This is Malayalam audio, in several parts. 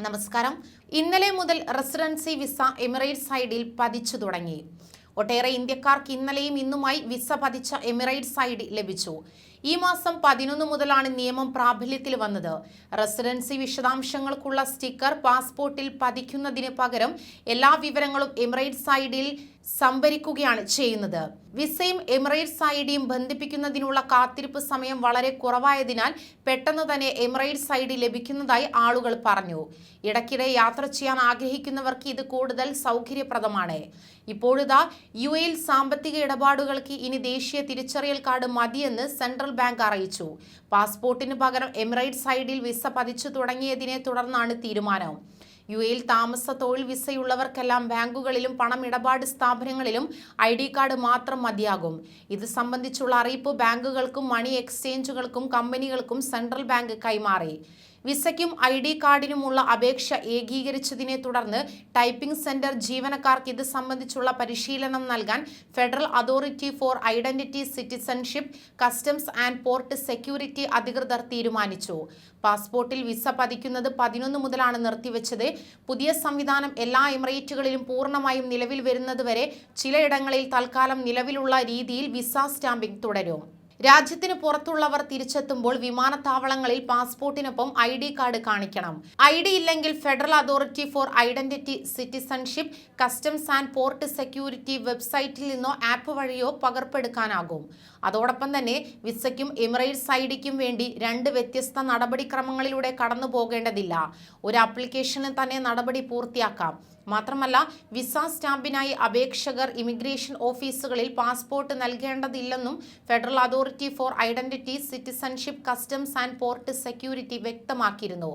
നമസ്കാരം. ഇന്നലെ മുതൽ റെസിഡൻസി വിസ എമിറേറ്റ്സ് ഐഡിയിൽ പതിച്ചു തുടങ്ങി. ഒട്ടേറെ ഇന്ത്യക്കാർക്ക് ഇന്നലെയും ഇന്നുമായി വിസ പതിച്ച എമിറേറ്റ്സ് ഐഡി ലഭിച്ചു. ഈ മാസം 11 മുതലാണ് നിയമം പ്രാബല്യത്തിൽ വന്നത്. റെസിഡൻസി വിശദാംശങ്ങൾക്കുള്ള സ്റ്റിക്കർ പാസ്പോർട്ടിൽ പതിക്കുന്നതിന് പകരം എല്ലാ വിവരങ്ങളും എമിറേറ്റ്സ് ഐഡിയിൽ സംഭരിക്കുകയാണ് ചെയ്യുന്നത്. വിസയും എമിറേറ്റ്സ് ഐഡിയും ബന്ധിപ്പിക്കുന്നതിനുള്ള കാത്തിരിപ്പ് സമയം വളരെ കുറവായതിനാൽ പെട്ടെന്ന് തന്നെ എമിറേറ്റ്സ് ഐഡി ലഭിക്കുന്നതായി ആളുകൾ പറഞ്ഞു. ഇടയ്ക്കിടെ യാത്ര ചെയ്യാൻ ആഗ്രഹിക്കുന്നവർക്ക് ഇത് കൂടുതൽ സൗകര്യപ്രദമാണ്. ഇപ്പോഴിതാ UAE സാമ്പത്തിക ഇടപാടുകൾക്ക് ഇനി ദേശീയ തിരിച്ചറിയൽ കാർഡ് മതിയെന്ന് സെൻട്രൽ ബാങ്ക് അറിയിച്ചു. പാസ്പോർട്ടിന് പകരം എമിറേറ്റ്സ് ഐഡിയിൽ വിസ പതിച്ചു തുടങ്ങിയതിനെ തുടർന്നാണ് തീരുമാനം. UAE താമസ തൊഴിൽ വിസയുള്ളവർക്കെല്ലാം ബാങ്കുകളിലും പണമിടപാട് സ്ഥാപനങ്ങളിലും ID കാർഡ് മാത്രം മതിയാകും. ഇത് സംബന്ധിച്ചുള്ള അറിയിപ്പ് ബാങ്കുകൾക്കും മണി എക്സ്ചേഞ്ചുകൾക്കും കമ്പനികൾക്കും സെൻട്രൽ ബാങ്ക് കൈമാറി. വിസയ്ക്കും ID കാർഡിനുമുള്ള അപേക്ഷ ഏകീകരിച്ചതിനെ തുടർന്ന് ടൈപ്പിംഗ് സെന്റർ ജീവനക്കാർക്ക് ഇത് സംബന്ധിച്ചുള്ള പരിശീലനം നൽകാൻ federal authority for identity, citizenship, customs and port security അധികൃതർ തീരുമാനിച്ചു. പാസ്പോർട്ടിൽ വിസ പതിക്കുന്നത് 11 മുതലാണ് നിർത്തിവെച്ചത്. പുതിയ സംവിധാനം എല്ലാ എമിറേറ്റുകളിലും പൂർണ്ണമായും നിലവിൽ വരുന്നതുവരെ ചിലയിടങ്ങളിൽ തൽക്കാലം നിലവിലുള്ള രീതിയിൽ വിസ സ്റ്റാമ്പിംഗ് തുടരും. രാജ്യത്തിന് പുറത്തുള്ളവർ തിരിച്ചെത്തുമ്പോൾ വിമാനത്താവളങ്ങളിൽ പാസ്പോർട്ടിനൊപ്പം ID കാർഡ് കാണിക്കണം. ID ഇല്ലെങ്കിൽ federal authority for identity, citizenship, customs and port security വെബ്സൈറ്റിൽ നിന്നോ ആപ്പ് വഴിയോ പകർപ്പെടുക്കാനാകും. അതോടൊപ്പം തന്നെ വിസയ്ക്കും എമിറേറ്റ്സ് ഐഡിക്കും വേണ്ടി 2 വ്യത്യസ്ത നടപടിക്രമങ്ങളിലൂടെ കടന്നു പോകേണ്ടതില്ല. ഒരു ആപ്ലിക്കേഷന് തന്നെ നടപടി പൂർത്തിയാക്കാം. മാത്രമല്ല, വിസ സ്റ്റാമ്പിനായി അപേക്ഷകർ ഇമിഗ്രേഷൻ ഓഫീസുകളിൽ പാസ്പോർട്ട് നൽകേണ്ടതില്ലെന്നും federal authority for identity, citizenship, customs and port security വ്യക്തമാക്കിയിരുന്നു.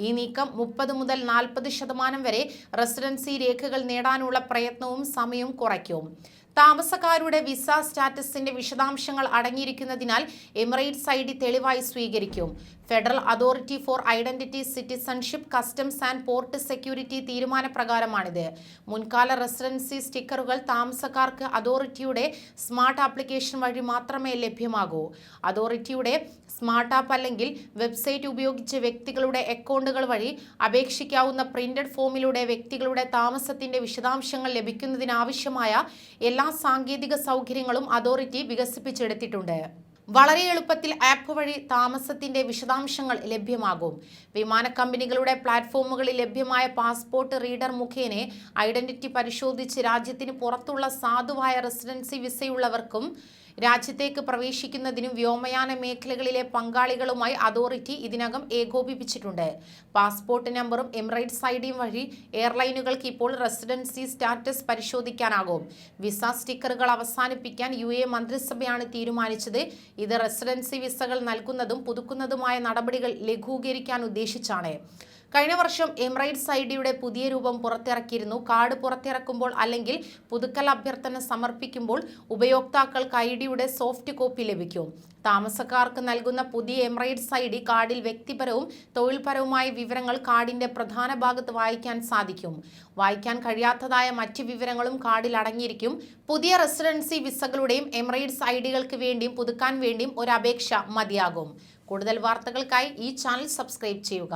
ഈ നീക്കം 30 മുതൽ 40% വരെ റെസിഡൻസി രേഖകൾ നേടാനുള്ള പ്രയത്നവും സമയവും കുറയ്ക്കും. താമസക്കാരുടെ വിസ സ്റ്റാറ്റസിന്റെ വിശദാംശങ്ങൾ അടങ്ങിയിരിക്കുന്നതിനാൽ എമിറേറ്റ്സ് ID തെളിവായി സ്വീകരിക്കും. Federal authority for identity, citizenship, customs and port security തീരുമാനപ്രകാരമാണിത്. മുൻകാല റെസിഡൻസി സ്റ്റിക്കറുകൾ താമസക്കാർക്ക് അതോറിറ്റിയുടെ സ്മാർട്ട് ആപ്ലിക്കേഷൻ വഴി മാത്രമേ ലഭ്യമാകൂ. അതോറിറ്റിയുടെ സ്മാർട്ട് ആപ്പ് അല്ലെങ്കിൽ വെബ്സൈറ്റ് ഉപയോഗിച്ച് വ്യക്തികളുടെ അക്കൗണ്ടുകൾ വഴി അപേക്ഷിക്കാവുന്ന പ്രിന്റഡ് ഫോമിലൂടെ വ്യക്തികളുടെ താമസത്തിന്റെ വിശദാംശങ്ങൾ ലഭിക്കുന്നതിനാവശ്യമായ എല്ലാ സാങ്കേതിക സൗകര്യങ്ങളും അതോറിറ്റി വികസിപ്പിച്ചെടുത്തിട്ടുണ്ട്. വളരെ എളുപ്പത്തിൽ ആപ്പ് വഴി താമസത്തിന്റെ വിശദാംശങ്ങൾ ലഭ്യമാകും. വിമാന കമ്പനികളുടെ പ്ലാറ്റ്ഫോമുകളിൽ ലഭ്യമായ പാസ്പോർട്ട് റീഡർ മുഖേന ഐഡന്റിറ്റി പരിശോധിച്ച് രാജ്യത്തിന് പുറത്തുള്ള സാധുവായ റെസിഡൻസി വിസയുള്ളവർക്കും രാജ്യത്തേക്ക് പ്രവേശിക്കുന്നതിനും വ്യോമയാന മേഖലകളിലെ പങ്കാളികളുമായി അതോറിറ്റി ഇതിനകം ഏകോപിപ്പിച്ചിട്ടുണ്ട്. പാസ്പോർട്ട് നമ്പറും എമിറേറ്റ്സ് IDയും വഴി എയർലൈനുകൾക്ക് ഇപ്പോൾ റെസിഡൻസി സ്റ്റാറ്റസ് പരിശോധിക്കാനാകും. വിസ സ്റ്റിക്കറുകൾ അവസാനിപ്പിക്കാൻ UAE മന്ത്രിസഭയാണ് തീരുമാനിച്ചത്. ഇത് റെസിഡൻസി വിസകൾ നൽകുന്നതും പുതുക്കുന്നതുമായ നടപടികൾ ലഘൂകരിക്കാൻ ഉദ്ദേശിച്ചാണ്. കഴിഞ്ഞ വർഷം എമിറേറ്റ്സ് IDയുടെ പുതിയ രൂപം പുറത്തിറക്കിയിരുന്നു. കാർഡ് പുറത്തിറക്കുമ്പോൾ അല്ലെങ്കിൽ പുതുക്കൽ അഭ്യർത്ഥന സമർപ്പിക്കുമ്പോൾ ഉപയോക്താക്കൾക്ക് IDയുടെ സോഫ്റ്റ് കോപ്പി ലഭിക്കും. താമസക്കാർക്ക് നൽകുന്ന പുതിയ എമിറേറ്റ്സ് ID കാർഡിൽ വ്യക്തിപരവും തൊഴിൽപരവുമായ വിവരങ്ങൾ കാർഡിന്റെ പ്രധാന ഭാഗത്ത് വായിക്കാൻ സാധിക്കും. വായിക്കാൻ കഴിയാത്തതായ മറ്റ് വിവരങ്ങളും കാർഡിൽ അടങ്ങിയിരിക്കും. പുതിയ റെസിഡൻസി വിസകളുടെയും എമിറേറ്റ്സ് IDകൾക്ക് വേണ്ടിയും പുതുക്കാൻ വേണ്ടിയും ഒരു അപേക്ഷ മതിയാകും. കൂടുതൽ വാർത്തകൾക്കായി ഈ ചാനൽ സബ്സ്ക്രൈബ് ചെയ്യുക.